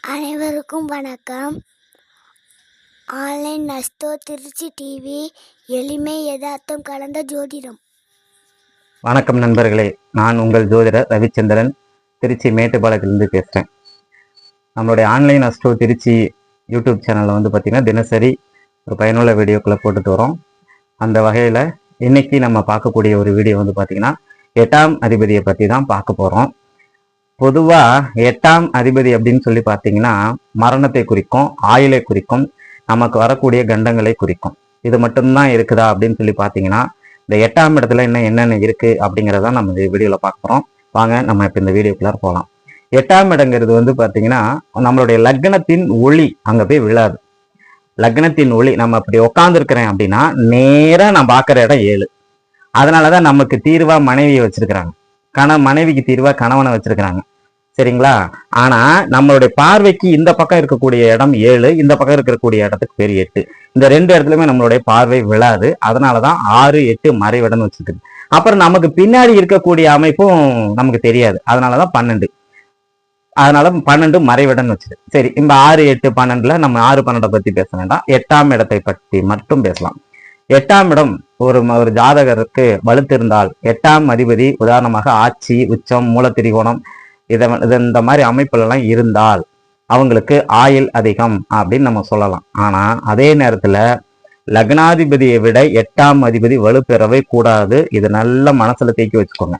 அனைவருக்கும் வணக்கம். Online astro Trichy TV, எளிமை யதார்த்தம் கலந்த ஜோதிடம். வணக்கம் நண்பர்களே, நான் உங்கள் ஜோதிடர் ரவிச்சந்திரன், திருச்சி மேட்டுப்பாளையத்திலிருந்து பேசுகிறேன். நம்மளுடைய ஆன்லைன் அஸ்ட்ரோ திருச்சி யூடியூப் சேனலில் வந்து பார்த்திங்கன்னா தினசரி ஒரு பயனுள்ள வீடியோக்களை போட்டுட்டு வரோம். அந்த வகையில் இன்னைக்கு நம்ம பார்க்கக்கூடிய ஒரு வீடியோ வந்து பார்த்திங்கன்னா 8ஆம் அதிபதியை பற்றி தான் பார்க்க போகிறோம். பொதுவாக 8ஆம் அதிபதி அப்படின்னு சொல்லி பார்த்தீங்கன்னா மரணத்தை குறிக்கும், ஆயுளை குறிக்கும், நமக்கு வரக்கூடிய கண்டங்களை குறிக்கும். இது மட்டும்தான் இருக்குதா அப்படின்னு சொல்லி பார்த்தீங்கன்னா இந்த 8ஆம் இடத்துல என்னென்ன இருக்குது அப்படிங்கிறத நம்ம இந்த வீடியோவில் பார்க்க போகிறோம். வாங்க நம்ம இப்போ இந்த வீடியோக்குள்ளார போகலாம். 8ஆம் இடங்கிறது வந்து பார்த்தீங்கன்னா நம்மளுடைய லக்னத்தின் ஒளி அங்கே போய் விழாது. லக்னத்தின் ஒளி நம்ம அப்படி உட்காந்துருக்கிறேன் அப்படின்னா நேராக நான் பார்க்குற இடம் 7. அதனால தான் நமக்கு தீர்வாக மனைவியை வச்சிருக்கிறாங்க, மனைவிக்கு தீர்வாக கணவனை வச்சிருக்கிறாங்க. சரிங்களா? ஆனா நம்மளுடைய பார்வைக்கு இந்த பக்கம் இருக்கக்கூடிய இடம் 7, இந்த பக்கம் இருக்கக்கூடிய இடத்துக்கு பேர் 8. இந்த 2 இடத்துலயுமே நம்மளுடைய பார்வை விழாது. அதனாலதான் 6, 8 மறைவிடம்னு வச்சுக்குது. அப்புறம் நமக்கு பின்னாடி இருக்கக்கூடிய அமைப்பும் நமக்கு தெரியாது. அதனாலதான் 12. அதனால 12 மறைவிடம்னு வச்சுது. சரி, இந்த 6, 8, 12ல நம்ம 6, 12 பத்தி பேச வேண்டாம். 8ஆம் இடத்தை பற்றி மட்டும் பேசலாம். 8ஆம் இடம் ஒரு ஜாதகருக்கு வலுத்திருந்தால் 8ஆம் அதிபதி உதாரணமாக ஆட்சி, உச்சம், மூலத்திரிகோணம் இந்த மாதிரி அமைப்புலாம் இருந்தால் அவங்களுக்கு ஆயுள் அதிகம் அப்படின்னு நம்ம சொல்லலாம். ஆனா அதே நேரத்துல லக்னாதிபதியை விட 8ஆம் அதிபதி வலுப்பெறவே கூடாது. இது நல்ல மனசுல தேக்கி வச்சுக்கோங்க.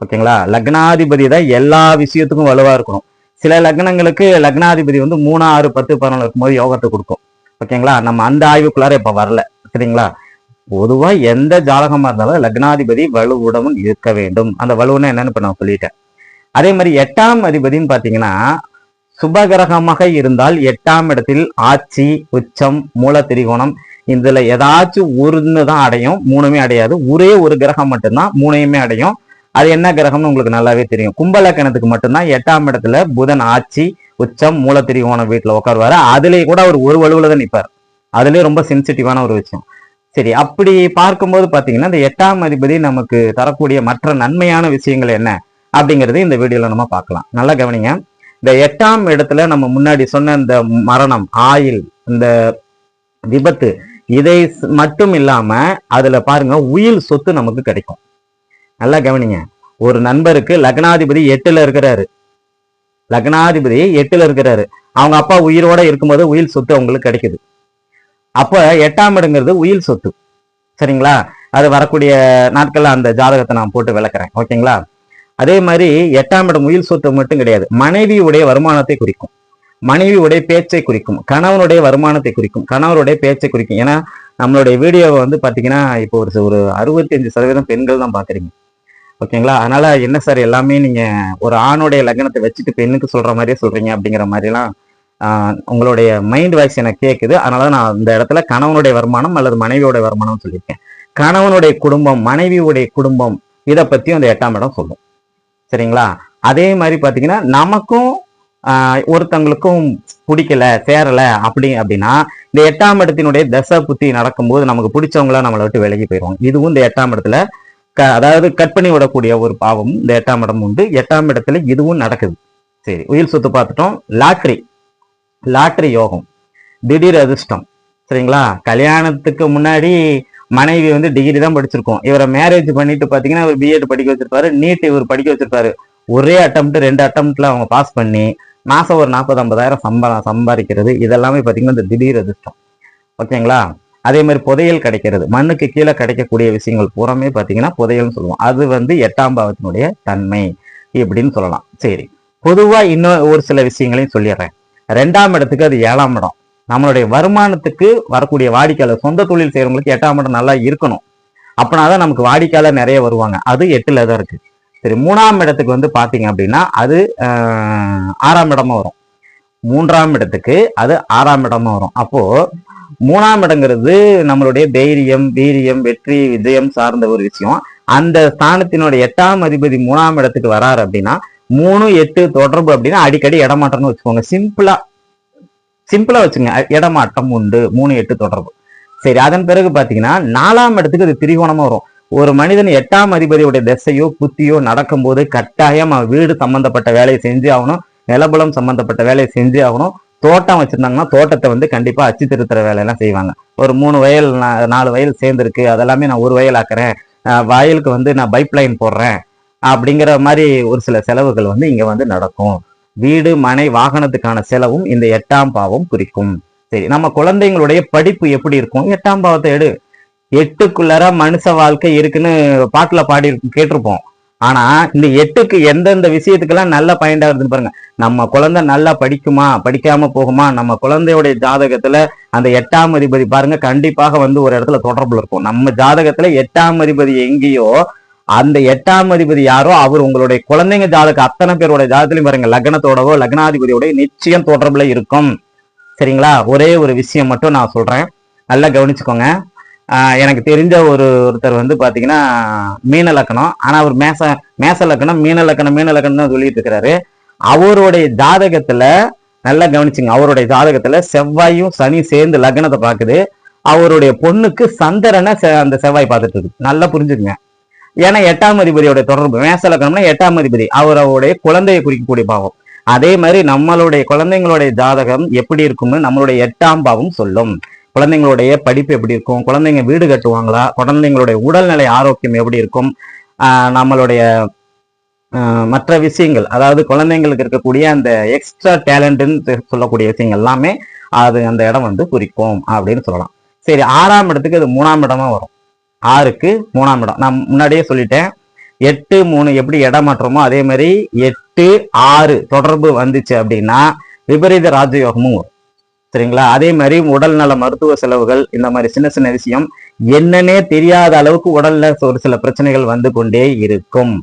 ஓகேங்களா? லக்னாதிபதி தான் எல்லா விஷயத்துக்கும் வலுவா இருக்கணும். சில லக்னங்களுக்கு லக்னாதிபதி வந்து 3, 6, 10, 11 இருக்கும்போது யோகத்தை கொடுக்கும். ஓகேங்களா? நம்ம அந்த ஆய்வுக்குள்ளார இப்ப வரல. சரிங்களா? பொதுவா எந்த ஜாதகமா இருந்தாலும் லக்னாதிபதி வலுவுடன் இருக்க வேண்டும். அந்த வலுவுன்னு என்னன்னு இப்ப நான் சொல்லிட்டேன். அதே மாதிரி 8ஆம் அதிபதினு பாத்தீங்கன்னா சுபகிரகமாக இருந்தால் 8ஆம் இடத்தில் ஆட்சி, உச்சம், மூல திரிகோணம் இதுல ஏதாச்சும் ஒண்ணுதான் அடையும், 3மே அடையாது. ஒரே ஒரு கிரகம் மட்டும்தான் 3யுமே அடையும். அது என்ன கிரகம்னு உங்களுக்கு நல்லாவே தெரியும். கும்பலக்கணத்துக்கு மட்டும்தான் 8ஆம் இடத்துல புதன் ஆட்சி, உச்சம், மூல திரிகோணம் வீட்டுல உட்காருவாரு. அதுலயே கூட அவர் ஒரு வலுவுல தான் நிற்பார். அதுலயே ரொம்ப சென்சிட்டிவான ஒரு விஷயம். சரி, அப்படி பார்க்கும்போது பாத்தீங்கன்னா இந்த 8ஆம் அதிபதி நமக்கு தரக்கூடிய மற்ற நன்மையான விஷயங்கள் என்ன அப்படிங்கிறது இந்த வீடியோல நம்ம பார்க்கலாம். நல்லா கவனிங்க. இந்த 8ஆம் இடத்துல நம்ம முன்னாடி சொன்ன இந்த மரணம், ஆயுள், இந்த விபத்து, இதை மட்டும் இல்லாம அதுல பாருங்க உயிர் சொத்து நமக்கு கிடைக்கும். நல்லா கவனிங்க. ஒரு நண்பருக்கு லக்னாதிபதி 8ல இருக்கிறாரு. லக்னாதிபதி 8ல இருக்கிறாரு. அவங்க அப்பா உயிரோட இருக்கும்போது உயிர் சொத்து அவங்களுக்கு கிடைக்குது. அப்ப 8ஆம் இடங்கிறது உயிர் சொத்து. சரிங்களா? அது வரக்கூடிய நாட்கள்ல அந்த ஜாதகத்தை நான் போட்டு விளக்குறேன். ஓகேங்களா? அதே மாதிரி 8ஆம் இடம் உயிர் சொத்து மட்டும் கிடையாது, மனைவியுடைய வருமானத்தை குறிக்கும், மனைவியுடைய பேச்சை குறிக்கும், கணவனுடைய வருமானத்தை குறிக்கும், கணவருடைய பேச்சை குறிக்கும். ஏன்னா நம்மளுடைய வீடியோவை வந்து பாத்தீங்கன்னா இப்போ ஒரு 65% பெண்கள் தான் பாக்குறீங்க. ஓகேங்களா? அதனால என்ன சார் எல்லாமே நீங்க ஒரு ஆணுடைய லக்னத்தை வச்சுட்டு பெண்ணுக்கு சொல்ற மாதிரியே சொல்றீங்க அப்படிங்கிற மாதிரிலாம் உங்களுடைய மைண்ட் வாய்ஸ் எனக்கு கேட்குது. அதனால நான் இந்த இடத்துல கணவனுடைய வருமானம் அல்லது மனைவியோட வருமானம் சொல்லியிருக்கேன். கணவனுடைய குடும்பம், மனைவியுடைய குடும்பம், இதை பத்தியும் அந்த 8ஆம் இடம் சொல்லும். சரிங்களா? அதே மாதிரி பாத்தீங்கன்னா நமக்கும் ஒருத்தங்களுக்கும் பிடிக்கல, சேரல அப்படின்னா இந்த 8ஆம் இடத்தினுடைய தசை புத்தி நடக்கும்போது நமக்கு பிடிச்சவங்கள நம்மளை விட்டு விலகி போயிடுவாங்க. இதுவும் இந்த 8ஆம் இடத்துல அதாவது கட் பண்ணி விடக்கூடிய ஒரு பாவம் இந்த 8ஆம் இடம் உண்டு. 8ஆம் இடத்துல இதுவும் நடக்குது. சரி, உயிர் சொத்து பார்த்துட்டோம். லாட்ரி யோகம், திடீர் அதிர்ஷ்டம். சரிங்களா? கல்யாணத்துக்கு முன்னாடி மனைவி வந்து டிகிரி தான் படிச்சிருக்கோம். இவரை மேரேஜ் பண்ணிட்டு பாத்தீங்கன்னா இவர் பிஎட் படிக்க வச்சிருப்பாரு, நீட் இவர் படிக்க வச்சிருப்பாரு. ஒரே அட்டம்ப்ட் 2 அட்டம்ப்ட்ல அவங்க பாஸ் பண்ணி மாசம் ஒரு 40-50,000 சம்பாதிக்கிறது, இதெல்லாமே பாத்தீங்கன்னா இந்த திடீர் அதிர்ஷ்டம். ஓகேங்களா? அதே மாதிரி புதையல் கிடைக்கிறது, மண்ணுக்கு கீழே கிடைக்கக்கூடிய விஷயங்கள் பூராமே பாத்தீங்கன்னா புதையல்னு சொல்லுவோம். அது வந்து 8ஆம் பாவத்தினுடைய தன்மை இப்படின்னு சொல்லலாம். சரி, பொதுவா இன்னும் ஒரு சில விஷயங்களையும் சொல்லிடுறேன். 2ஆம் இடத்துக்கு அது 7ஆம் இடம். நம்மளுடைய வருமானத்துக்கு வரக்கூடிய வாடிக்கையாளர், சொந்த தொழில் செய்யறவங்களுக்கு 8ஆம் இடம் நல்லா இருக்கணும். அப்படின்னாதான் நமக்கு வாடிக்கையாளர் நிறைய வருவாங்க. அது 8ல தான் இருக்கு. சரி, 3ஆம் இடத்துக்கு வந்து பாத்தீங்க அப்படின்னா அது 6ஆம் இடமா வரும். 3ஆம் இடத்துக்கு அது 6ஆம் இடமா வரும். அப்போ 3ஆம் இடங்கிறது நம்மளுடைய தைரியம், வீரியம், வெற்றி, விஜயம் சார்ந்த ஒரு விஷயம். அந்த ஸ்தானத்தினுடைய 8ஆம் அதிபதி 3ஆம் இடத்துக்கு வராரு அப்படின்னா 3, 8 தொடர்பு அப்படின்னா அடிக்கடி இடமாற்றம்னு வச்சுக்கோங்க. சிம்பிளா வச்சுங்க, இடமாற்றம் உண்டு. 3, 8 தொடர்பு. சரி, அதன் பிறகு பாத்தீங்கன்னா 4ஆம் இடத்துக்கு அது திரிகோணமா வரும். ஒரு மனிதன் 8ஆம் அதிபதியுடைய திசையோ புத்தியோ நடக்கும்போது கட்டாயம் வீடு சம்பந்தப்பட்ட வேலையை செஞ்சு ஆகணும், நிலபுலம் சம்பந்தப்பட்ட வேலையை செஞ்சு ஆகணும். தோட்டம் வச்சிருந்தாங்கன்னா தோட்டத்தை வந்து கண்டிப்பா அச்சு திருத்துற வேலையெல்லாம் செய்வாங்க. ஒரு 3 வயல் 4 வயல் சேர்ந்துருக்கு, அதெல்லாமே நான் ஒரு வயல் ஆக்குறேன், வயலுக்கு வந்து நான் பைப் லைன் போடுறேன் அப்படிங்கிற மாதிரி ஒரு சில செலவுகள் வந்து இங்க வந்து நடக்கும். வீடு மனை வாகனத்துக்கான செலவும் இந்த 8ஆம் பாவம் குறிக்கும். சரி, நம்ம குழந்தைங்களுடைய படிப்பு எப்படி இருக்கும்? 8ஆம் பாவத்தை எடு. 8க்குள்ளர மனுஷ வாழ்க்கை இருக்குன்னு பாட்டுல பாடி கேட்டிருப்போம். ஆனா இந்த 8க்கு எந்தெந்த விஷயத்துக்கெல்லாம் நல்ல பயன்டா இருக்குன்னு பாருங்க. நம்ம குழந்தை நல்லா படிக்குமா, படிக்காம போகுமா, நம்ம குழந்தையுடைய ஜாதகத்துல அந்த 8ஆம் அதிபதி பாருங்க கண்டிப்பாக வந்து ஒரு இடத்துல தொடர்புல இருக்கும். நம்ம ஜாதகத்துல 8ஆம் அதிபதி எங்கேயோ அந்த 8ஆம் அதிபதி யாரோ அவர் உங்களுடைய குழந்தைங்க ஜாதகம் அத்தனை பேரோட ஜாதகத்திலையும் பாருங்க லக்னத்தோடவோ லக்னாதிபதியோட நிச்சயம் தொடர்புல இருக்கும். சரிங்களா? ஒரே ஒரு விஷயம் மட்டும் நான் சொல்றேன், நல்லா கவனிச்சுக்கோங்க. எனக்கு தெரிஞ்ச ஒருத்தர் வந்து பாத்தீங்கன்னா மீன லக்கணம், ஆனா அவர் மேச லக்கணம் மீன லக்கணம் தான் சொல்லிட்டு இருக்கிறாரு. அவருடைய ஜாதகத்துல நல்லா கவனிச்சுங்க, அவருடைய ஜாதகத்துல செவ்வாயும் சனி சேர்ந்து லக்னத்தை பாக்குது. அவருடைய பொண்ணுக்கு சந்திரனை அந்த செவ்வாய் பார்த்துட்டு இருக்கு. நல்லா புரிஞ்சுக்குங்க. ஏன்னா 8ஆம் அதிபதியோட தொடர்பு மேச லக்கணம்னா 8ஆம் அதிபதி அவருடைய குழந்தையை குறிக்கக்கூடிய பாவம். அதே மாதிரி நம்மளுடைய குழந்தைங்களுடைய ஜாதகம் எப்படி இருக்கும்னு நம்மளுடைய 8ஆம் பாவம் சொல்லும். குழந்தைங்களுடைய படிப்பு எப்படி இருக்கும், குழந்தைங்க வீடு கட்டுவாங்களா, குழந்தைங்களுடைய உடல்நிலை ஆரோக்கியம் எப்படி இருக்கும், நம்மளுடைய மற்ற விஷயங்கள், அதாவது குழந்தைங்களுக்கு இருக்கக்கூடிய அந்த எக்ஸ்ட்ரா டேலண்ட்னு சொல்லக்கூடிய விஷயங்கள் எல்லாமே அது அந்த இடம் வந்து குறிக்கும் அப்படின்னு சொல்லலாம். சரி, 6ஆம் இடத்துக்கு அது 3ஆம் இடமா வரும். 6க்கு 3ஆம் இடம் நான் முன்னாடியே சொல்லிட்டேன். 8 3 எப்படி இடம் மாற்றமோ அதே மாதிரி 8 6 தொடர்பு வந்துச்சு அப்படின்னா விபரீத ராஜயோகமும் வரும். சரிங்களா? அதே மாதிரி உடல் நல மருத்துவ செலவுகள் இந்த மாதிரி சின்ன சின்ன விஷயம் என்னன்னே தெரியாத அளவுக்கு உடல்ல ஒரு சில பிரச்சனைகள் வந்து கொண்டே இருக்கும்.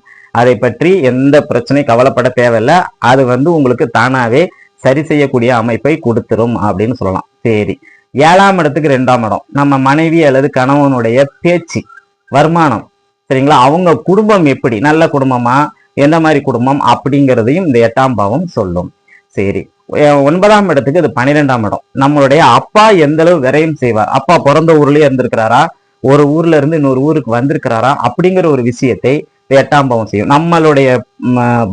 அதை பற்றி எந்த பிரச்சனை கவலைப்பட தேவையில்லை. அது வந்து உங்களுக்கு தானாவே சரி செய்யக்கூடிய அமைப்பை கொடுத்துரும் அப்படின்னு சொல்லலாம். சரி, 7ஆம் இடத்துக்கு 2ஆம் இடம் நம்ம மனைவி அல்லது கணவனுடைய பேச்சு, வருமானம். சரிங்களா? அவங்க குடும்பம் எப்படி, நல்ல குடும்பமா, எந்த மாதிரி குடும்பம் அப்படிங்கிறதையும் இந்த 8ஆம் பாவம் சொல்லும். சரி, 9ஆம் இடத்துக்கு இது 12ஆம் இடம். நம்மளுடைய அப்பா எந்த அளவு விரயம் செய்வார், அப்பா பிறந்த ஊர்லயே இருந்திருக்கிறாரா, ஒரு ஊர்ல இருந்து இன்னொரு ஊருக்கு வந்திருக்கிறாரா அப்படிங்கிற ஒரு விஷயத்தை 8ஆம் பாவம் செய்யும். நம்மளுடைய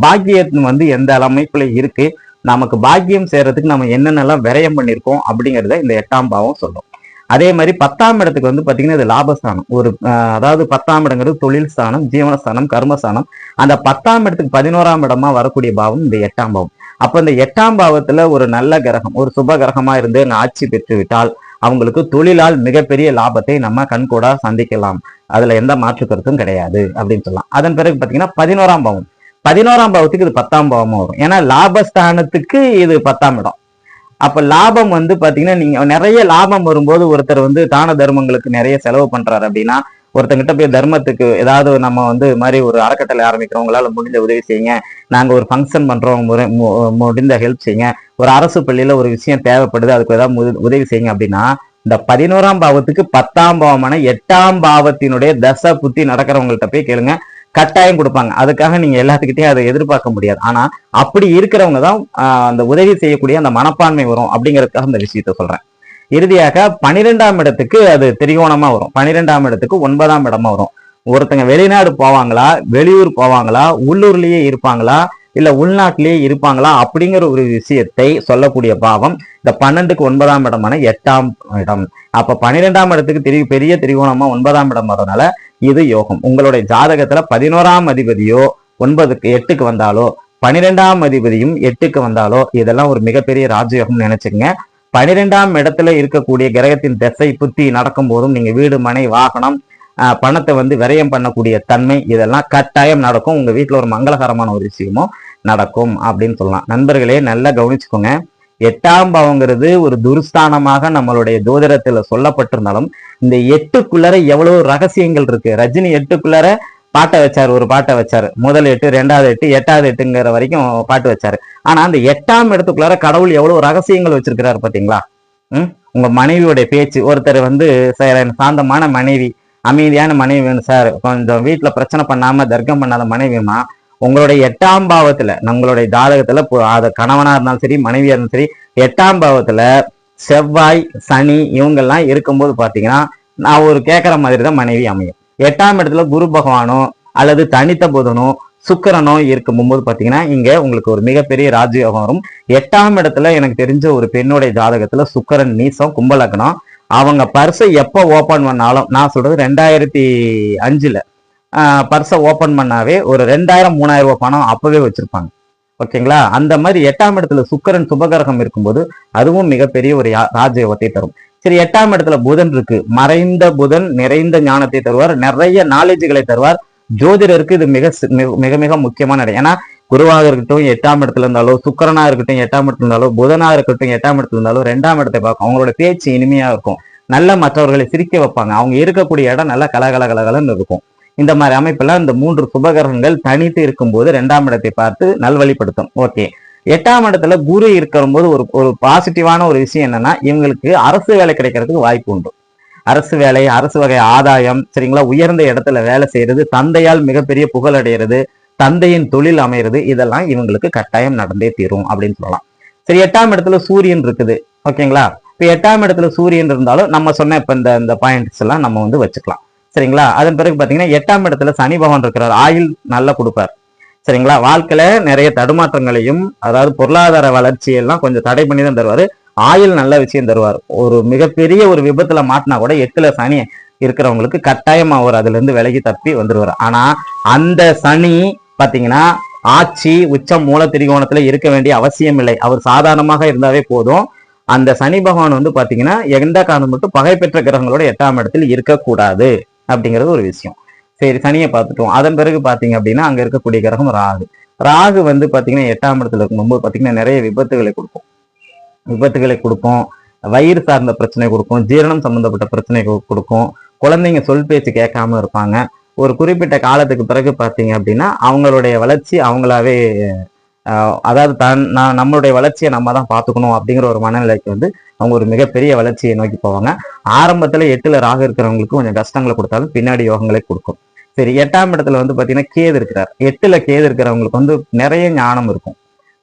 பாக்கியம் வந்து எந்த அமைப்புல இருக்கு, நமக்கு பாக்கியம் செய்யறதுக்கு நம்ம என்னென்னலாம் விரயம் பண்ணியிருக்கோம் அப்படிங்கிறத இந்த 8ஆம் பாவம் சொல்லும். அதே மாதிரி 10ஆம் இடத்துக்கு வந்து பாத்தீங்கன்னா இது லாபஸ்தானம். அதாவது 10ஆம் இடங்கிறது தொழில் ஸ்தானம், ஜீவனஸ்தானம், கர்மஸ்தானம். அந்த 10ஆம் இடத்துக்கு 11ஆம் இடமா வரக்கூடிய பாவம் இந்த 8ஆம் பாவம். அப்ப இந்த 8ஆம் பாவத்துல ஒரு நல்ல கிரகம், ஒரு சுப கிரகமா இருந்து ஆட்சி பெற்று விட்டால் அவங்களுக்கு தொழிலால் மிகப்பெரிய லாபத்தை நம்ம கண்கூடா சந்திக்கலாம். அதுல எந்த மாற்று கருத்தும் கிடையாது அப்படின்னு சொல்லலாம். அதன் பிறகு பாத்தீங்கன்னா 11ஆம் பாவம். 11ஆம் பாவத்துக்கு இது 10ஆம் பாவமா வரும். ஏன்னா லாபஸ்தானத்துக்கு இது 10ஆம் இடம். அப்ப லாபம் வந்து பாத்தீங்கன்னா நீங்க நிறைய லாபம் வரும்போது ஒருத்தர் வந்து தான தர்மங்களுக்கு நிறைய செலவு பண்றாரு அப்படின்னா, ஒருத்தங்கிட்ட போய் தர்மத்துக்கு ஏதாவது நம்ம வந்து மாதிரி ஒரு அறக்கட்டளை ஆரம்பிக்கிறோம், உங்களால முடிஞ்ச உதவி செய்யுங்க, நாங்க ஒரு ஃபங்க்ஷன் பண்றோம், முடிந்த ஹெல்ப் செய்யுங்க, ஒரு அரசு பள்ளியில ஒரு விஷயம் தேவைப்படுது அதுக்கு ஏதாவது உதவி செய்யுங்க அப்படின்னா, இந்த 11ஆம் பாவத்துக்கு 10ஆம் பாவமான 8ஆம் பாவத்தினுடைய தசை புத்தி நடக்கிறவங்கள்ட்ட போய் கேளுங்க, கட்டாயம் கொடுப்பாங்க. அதுக்காக நீங்க எல்லாத்துக்கிட்டையும் அதை எதிர்பார்க்க முடியாது. ஆனா அப்படி இருக்கிறவங்க தான் அந்த உதவி செய்யக்கூடிய அந்த மனப்பான்மை வரும் அப்படிங்கிறதுக்காக இந்த விஷயத்த சொல்றேன். இறுதியாக 12ஆம் இடத்துக்கு அது திரிகோணமா வரும். 12ஆம் இடத்துக்கு 9ஆம் இடமா வரும். ஒருத்தங்க வெளிநாடு போவாங்களா, வெளியூர் போவாங்களா, உள்ளூர்லயே இருப்பாங்களா, இல்ல உள்நாட்டிலேயே இருப்பாங்களா அப்படிங்கிற ஒரு விஷயத்தை சொல்லக்கூடிய பாவம் இந்த 12க்கு 9ஆம் இடமான 8ஆம் இடம். அப்ப 12ஆம் இடத்துக்கு பெரிய திரிகோணமா 9ஆம் இடம் வரதுனால இது யோகம். உங்களுடைய ஜாதகத்துல 11ஆம் அதிபதியோ 8க்கு வந்தாலோ 12ஆம் அதிபதியும் 8க்கு வந்தாலோ இதெல்லாம் ஒரு மிகப்பெரிய ராஜயோகம் நினைச்சுங்க. 12ஆம் இடத்துல இருக்கக்கூடிய கிரகத்தின் திசை புத்தி நடக்கும் போதும் நீங்க வீடு மனை வாகனம் பணத்தை வந்து விரயம் பண்ணக்கூடிய தன்மை இதெல்லாம் கட்டாயம் நடக்கும். உங்க வீட்டுல ஒரு மங்களகரமான ஒரு விஷயமும் நடக்கும் அப்படின்னு சொல்லலாம். நண்பர்களே நல்லா கவனிச்சுக்கோங்க. 8ஆம் பாவங்கிறது ஒரு துருஸ்தானமாக நம்மளுடைய ஜோதிடத்துல சொல்லப்பட்டிருந்தாலும் இந்த 8க்குள்ளர எவ்வளவு ரகசியங்கள் இருக்கு. ரஜினி 8க்குள்ளர பாட்டை வச்சாரு, ஒரு பாட்டை வச்சாரு, முதல் 8, 2வது 8, 8வது 8ங்கிற வரைக்கும் பாட்டு வச்சாரு. ஆனா அந்த 8ஆம் இடத்துக்குள்ளார கடவுள் எவ்வளவு ரகசியங்கள் வச்சிருக்கிறாரு பாத்தீங்களா? உங்க மனைவியோட பேச்சு, ஒருத்தர் வந்து சாந்தமான மனைவி, அமைதியான மனைவி வேணும் சார், கொஞ்சம் வீட்டுல பிரச்சனை பண்ணாம தர்க்கம் பண்ணாத மனைவியுமா, உங்களுடைய 8ஆம் பாவத்துல நம்மளுடைய ஜாதகத்துல அது கணவனா இருந்தாலும் சரி மனைவியா இருந்தாலும் சரி 8ஆம் பாவத்துல செவ்வாய் சனி இவங்கெல்லாம் இருக்கும்போது பாத்தீங்கன்னா நான் ஒரு கேட்கற மாதிரி தான் மனைவி அமையும். 8ஆம் இடத்துல குரு பகவானோ அல்லது தனித்த புதனோ சுக்கிரனோ இருக்கும்போது பாத்தீங்கன்னா இங்க உங்களுக்கு ஒரு மிகப்பெரிய ராஜயோகம் வரும். 8ஆம் இடத்துல எனக்கு தெரிஞ்ச ஒரு பெண்ணுடைய ஜாதகத்துல சுக்கிரன் நீசம், கும்பலக்னம். அவங்க பர்ஸை எப்போ ஓபன் பண்ணாலும், நான் சொல்றது 2005ல பர்ஸை ஓபன் பண்ணாவே ஒரு 2000 3000 ரூபாய் பணம் அப்பவே வச்சிருப்பாங்க. ஓகேங்களா? அந்த மாதிரி 8ஆம் இடத்துல சுக்கிரன் சுபகிரகம் இருக்கும்போது அதுவும் மிகப்பெரிய ஒரு ராஜயோகத்தை தரும். சரி, 8ஆம் இடத்துல புதன் இருக்கு. மறைந்த புதன் நிறைந்த ஞானத்தை தருவார், நிறைய நாலேஜுகளை தருவார். ஜோதிடருக்கு இது மிக மிக முக்கியமான இடம். ஏன்னா குருவாக இருக்கட்டும் 8ஆம் இடத்துல இருந்தாலோ, சுக்கிரனா இருக்கட்டும் 8ஆம் இடத்துல இருந்தாலோ, புதனா இருக்கட்டும் 8ஆம் இடத்துல இருந்தாலோ 2ஆம் இடத்தை பார்க்கும். அவங்களோட பேச்சு இனிமையா இருக்கும், நல்ல மற்றவர்களை சிரிக்க வைப்பாங்க. அவங்க இருக்கக்கூடிய இடம் நல்லா கலகலகலகலன்னு இருக்கும். இந்த மாதிரி அமைப்பெல்லாம் இந்த 3 சுபகிரகங்கள் தனித்து இருக்கும்போது 2ஆம் இடத்தை பார்த்து நல்வழிப்படுத்தும். ஓகே, 8ஆம் இடத்துல குரு இருக்கிற போது ஒரு பாசிட்டிவான ஒரு விஷயம் என்னன்னா, இவங்களுக்கு அரசு வேலை கிடைக்கிறதுக்கு வாய்ப்பு உண்டு. அரசு வேலை, அரசு வகை ஆதாயம், சரிங்களா, உயர்ந்த இடத்துல வேலை செய்யறது, தந்தையால் மிகப்பெரிய புகழ் அடைகிறது, தந்தையின் தொழில் அமைகிறது, இதெல்லாம் இவங்களுக்கு கட்டாயம் நடந்தே தீரும் அப்படின்னு சொல்லலாம். சரி, 8ஆம் இடத்துல சூரியன் இருக்குது. ஓகேங்களா? இப்ப 8ஆம் இடத்துல சூரியன் இருந்தாலும் நம்ம சொன்ன இப்ப இந்த பாயிண்ட்ஸ் எல்லாம் நம்ம வந்து வச்சுக்கலாம். சரிங்களா? அதன் பிறகு பாத்தீங்கன்னா 8ஆம் இடத்துல சனி பகவான் இருக்கிறார். ஆயுள் நல்லா கொடுப்பார். சரிங்களா? வாழ்க்கையில நிறைய தடுமாற்றங்களையும், அதாவது பொருளாதார வளர்ச்சியெல்லாம் கொஞ்சம் தடை பண்ணி தான் தருவாரு. ஆயுள் நல்ல விஷயம் தருவார். ஒரு மிகப்பெரிய ஒரு விபத்துல மாட்டினா கூட 8ல சனி இருக்கிறவங்களுக்கு கட்டாயம் அவர் அதுல இருந்து விலகி தப்பி வந்துருவார். ஆனா அந்த சனி பாத்தீங்கன்னா ஆட்சி உச்சம் மூல திரிகோணத்துல இருக்க வேண்டிய அவசியம் இல்லை. அவர் சாதாரணமாக இருந்தாவே போதும். அந்த சனி பகவான் வந்து பாத்தீங்கன்னா எந்த காரணம் மட்டும் பகை பெற்ற கிரகங்களோட 8ஆம் இடத்தில் இருக்கக்கூடாது அப்படிங்கிறது ஒரு விஷயம். சரி, சனியை பார்த்துட்டோம். அதன் பிறகு பாத்தீங்க அப்படின்னா அங்க இருக்கக்கூடிய கிரகம் ராகு. ராகு வந்து பாத்தீங்கன்னா 8ஆம் இடத்துல இருக்கும்போது பாத்தீங்கன்னா நிறைய விபத்துகளை கொடுக்கும், வயிறு சார்ந்த பிரச்சனை கொடுக்கும், ஜீரணம் சம்பந்தப்பட்ட பிரச்சனை கொடுக்கும், குழந்தைங்க சொல் பேச்சு கேட்காம இருப்பாங்க. ஒரு குறிப்பிட்ட காலத்துக்கு பிறகு பாத்தீங்க அப்படின்னா அவங்களுடைய வளர்ச்சி அவங்களாவே அதாவது நம்மளுடைய வளர்ச்சியை நம்ம தான் பார்த்துக்கணும் அப்படிங்கிற ஒரு மனநிலைக்கு வந்து அவங்க ஒரு மிகப்பெரிய வளர்ச்சியை நோக்கி போவாங்க. ஆரம்பத்துல 8ல ராகு இருக்கிறவங்களுக்கு கொஞ்சம் கஷ்டங்களை கொடுத்தாலும் பின்னாடி யோகங்களை கொடுக்கும். சரி, 8ஆம் இடத்துல வந்து பாத்தீங்கன்னா கேது இருக்கிறார். 8ல கேது இருக்கிறவங்களுக்கு வந்து நிறைய ஞானம் இருக்கும்.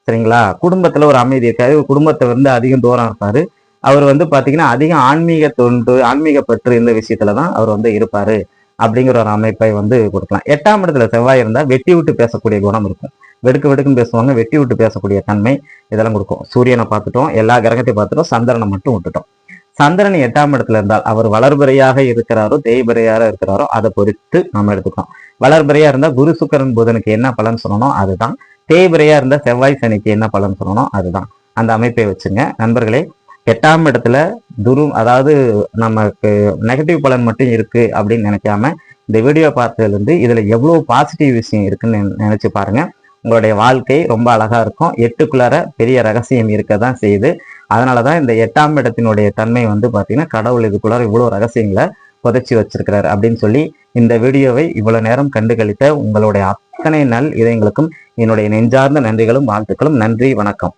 சரிங்களா? குடும்பத்துல ஒரு அமைதி இருக்காது, குடும்பத்தை வந்து அதிகம் தூரம் இருப்பாரு. அவர் வந்து பாத்தீங்கன்னா அதிகம் ஆன்மீக தொண்டு, ஆன்மீக பற்று இந்த விஷயத்துலதான் அவர் வந்து இருப்பாரு அப்படிங்கிற ஒரு அமைப்பை வந்து கொடுக்கலாம். 8ஆம் இடத்துல செவ்வாய் இருந்தா வெட்டி விட்டு பேசக்கூடிய குணம் இருக்கும். வெடுக்குன்னு பேசுவாங்க, வெட்டி விட்டு பேசக்கூடிய தன்மை இதெல்லாம் கொடுக்கும். சூரியனை பார்த்துட்டோம், எல்லா கிரகத்தையும் பார்த்துட்டோம், சந்திரனை மட்டும் விட்டுட்டோம். சந்திரன் 8ஆம் இடத்துல இருந்தால் அவர் வளர்பிறையாக இருக்கிறாரோ தேய்பிறையாக இருக்கிறாரோ அதை பொறுத்து நம்ம எடுத்துக்கணும். வளர்பிறையா இருந்தா குரு சுக்கிரன் புதனுக்கு என்ன பலன் சொல்லணும் அதுதான். தேய்பிறையா இருந்தா செவ்வாய் சனிக்கு என்ன பலன் சொல்லணும் அதுதான். அந்த அமைப்பை வச்சுங்க நண்பர்களே. 8ஆம் இடத்துல அதாவது நமக்கு நெகட்டிவ் பலன் மட்டும் இருக்கு அப்படின்னு நினைக்காம இந்த வீடியோ பார்த்ததுல இருந்து இதுல எவ்வளவு பாசிட்டிவ் விஷயம் இருக்குன்னு நினைச்சு பாருங்க. உங்களுடைய வாழ்க்கை ரொம்ப அழகா இருக்கும். 8க்குள்ளார பெரிய ரகசியம் இருக்கதான் செய்யுது. அதனாலதான் இந்த 8ஆம் இடத்தினுடைய தன்மை வந்து பாத்தீங்கன்னா கடவுள் இதுக்குள்ளார இவ்வளவு ரகசியங்களை புதைச்சி வச்சிருக்கிறாரு அப்படின்னு சொல்லி இந்த வீடியோவை இவ்வளவு நேரம் கண்டுகளித்த உங்களுடைய அத்தனை நல் இதயங்களுக்கும் என்னுடைய நெஞ்சார்ந்த நன்றிகளும் வாழ்த்துக்களும். நன்றி, வணக்கம்.